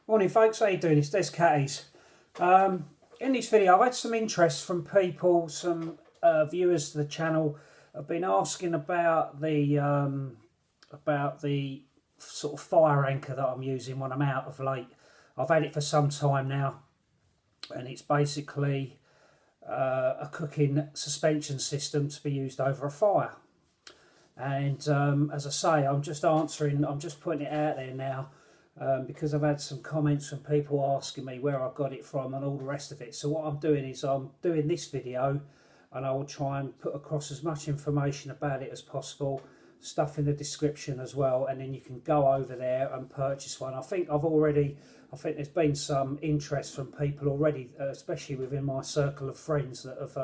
Morning folks, how you doing? It's Des Catties. In this video I've had some interest from people, some viewers to the channel have been asking about the sort of fire anchor that I'm using when I'm out of late. I've had it for some time now, and it's basically a cooking suspension system to be used over a fire. And as I say, I'm just putting it out there now. Because I've had some comments from people asking me where I got it from and all the rest of it. So what I'm doing is I'm doing this video, and I will try and put across as much information about it as possible, stuff in the description as well, and then you can go over there and purchase one. I think there's been some interest from people already, especially within my circle of friends that have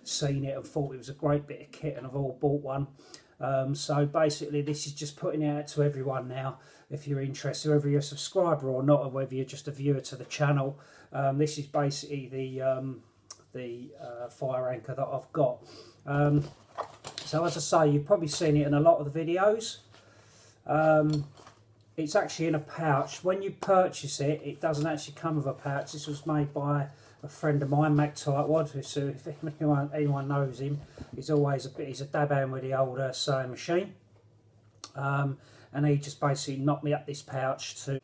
seen it and thought it was a great bit of kit and have all bought one. So basically this is just putting it out to everyone now. If you're interested, whether you're a subscriber or not, or whether you're just a viewer to the channel, this is basically the fire anchor that I've got. So as I say, you've probably seen it in a lot of the videos. It's actually in a pouch. When you purchase it, it doesn't actually come with a pouch. This was made by a friend of mine, Untitled, who, if anyone knows him, he's a dab hand with the old sewing machine. And he just basically knocked me up this pouch too.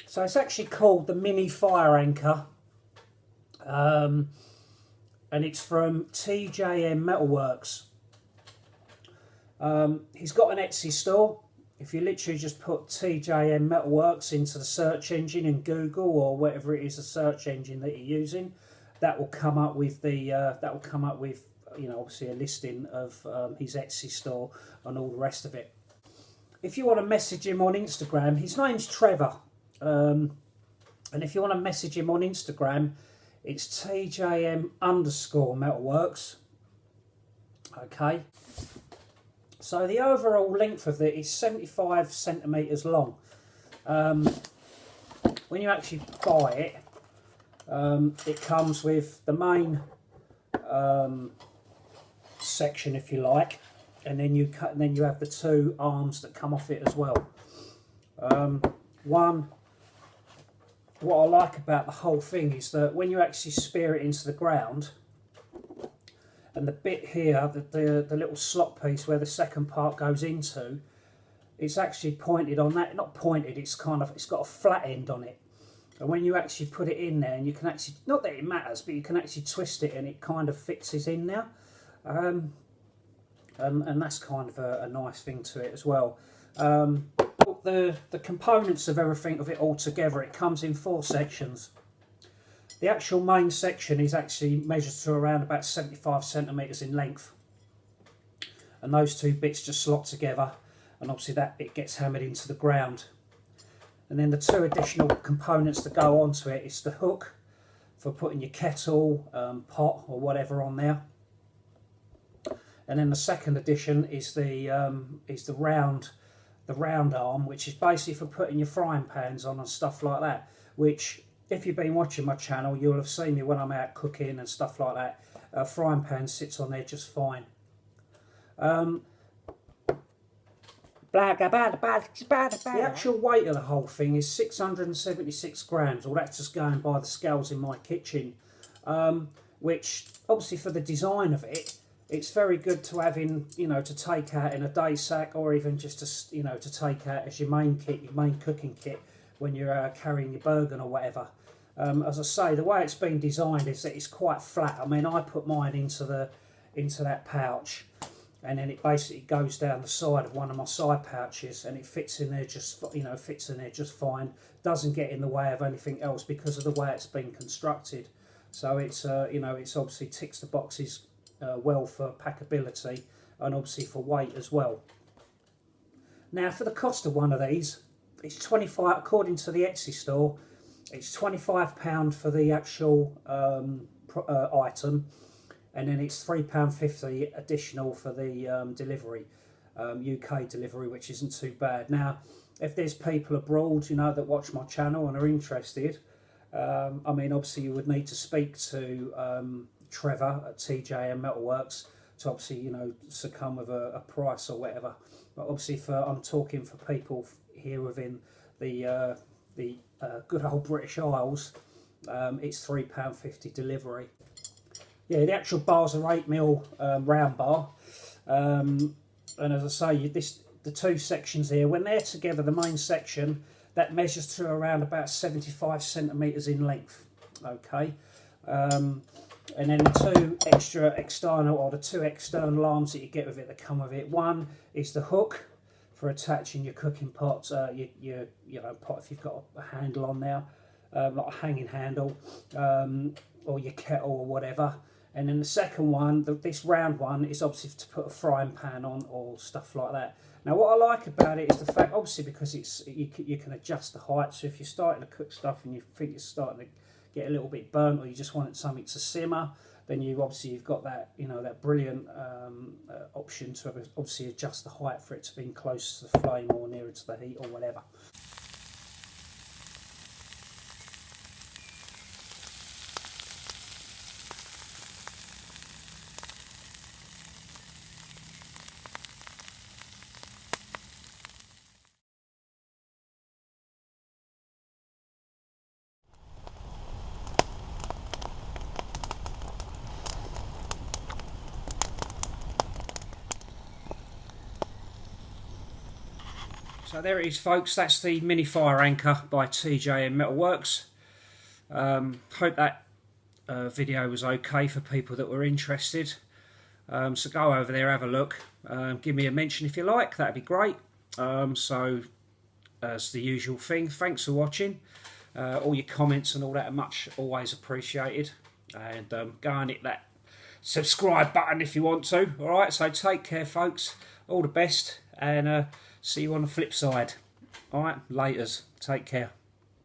So it's actually called the Mini Fire Anchor, and it's from TJM Metalworks. He's got an Etsy store. If you literally just put TJM Metalworks into the search engine in Google or whatever it is, the search engine that you're using, that will come up with obviously a listing of his Etsy store and all the rest of it. If you want to message him on Instagram, his name's Trevor, and if you want to message him on Instagram, it's TJM_Metalworks. Okay. So the overall length of it is 75 centimetres long. When you actually buy it, it comes with the main section, if you like, and then you have the two arms that come off it as well. What I like about the whole thing is that when you actually spear it into the ground, and the bit here, the little slot piece where the second part goes into, it's actually pointed on that. Not pointed, it's got a flat end on it. And when you actually put it in there, and you can actually, not that it matters, but you can actually twist it and it kind of fixes in there. And that's kind of a nice thing to it as well. The components of everything of it all together, it comes in 4 sections. The actual main section is actually measured to around about 75 centimetres in length. And those two bits just slot together, and obviously that bit gets hammered into the ground. And then the 2 additional components that go onto it is the hook for putting your kettle, pot or whatever on there. And then the second addition is the round arm, which is basically for putting your frying pans on and stuff like that, which, if you've been watching my channel, you'll have seen me when I'm out cooking and stuff like that. Frying pan sits on there just fine. The actual weight of the whole thing is 676 grams. Well, that's just going by the scales in my kitchen, which obviously for the design of it, it's very good to have in, to take out in a day sack, or even just to take out as your main kit, your main cooking kit, when you're carrying your burger or whatever. As I say, the way it's been designed is that it's quite flat. I mean, I put mine into that pouch, and then it basically goes down the side of one of my side pouches, and it fits in there just fine. Doesn't get in the way of anything else because of the way it's been constructed. So it's it's obviously ticks the boxes well for packability and obviously for weight as well. Now, for the cost of one of these, it's 25, according to the Etsy store, it's £25 for the actual item, and then it's £3.50 additional for the delivery, UK delivery, which isn't too bad. Now, if there's people abroad, that watch my channel and are interested, I mean, obviously you would need to speak to Trevor at TJM Metalworks to obviously, succumb with a price or whatever. But obviously I'm talking for people here within the good old British Isles, it's £3.50 delivery. Yeah, the actual bars are 8mm round bar, and as I say, the two sections here, when they're together, the main section that measures to around about 75 centimetres in length. Okay, and then the two extra external, or the two external arms that you get with it that come with it. One is the hook for attaching your cooking pot, your pot if you've got a handle on there, like a hanging handle, or your kettle or whatever. And then the second one, this round one, is obviously to put a frying pan on or stuff like that. Now what I like about it is the fact, obviously, because you can adjust the height. So if you're starting to cook stuff and you think it's starting to get a little bit burnt, or you just want something to simmer, then you've got that, that brilliant option to obviously adjust the height for it to be close to the flame or nearer to the heat or whatever. So there it is, folks. That's the mini fire anchor by TJ and Metalworks. Hope that video was okay for people that were interested. So go over there, have a look. Give me a mention if you like. That'd be great. So as the usual thing, thanks for watching. All your comments and all that are always appreciated. And go and hit that subscribe button if you want to. All right. So take care, folks. All the best, and see you on the flip side. All right, laters. Take care.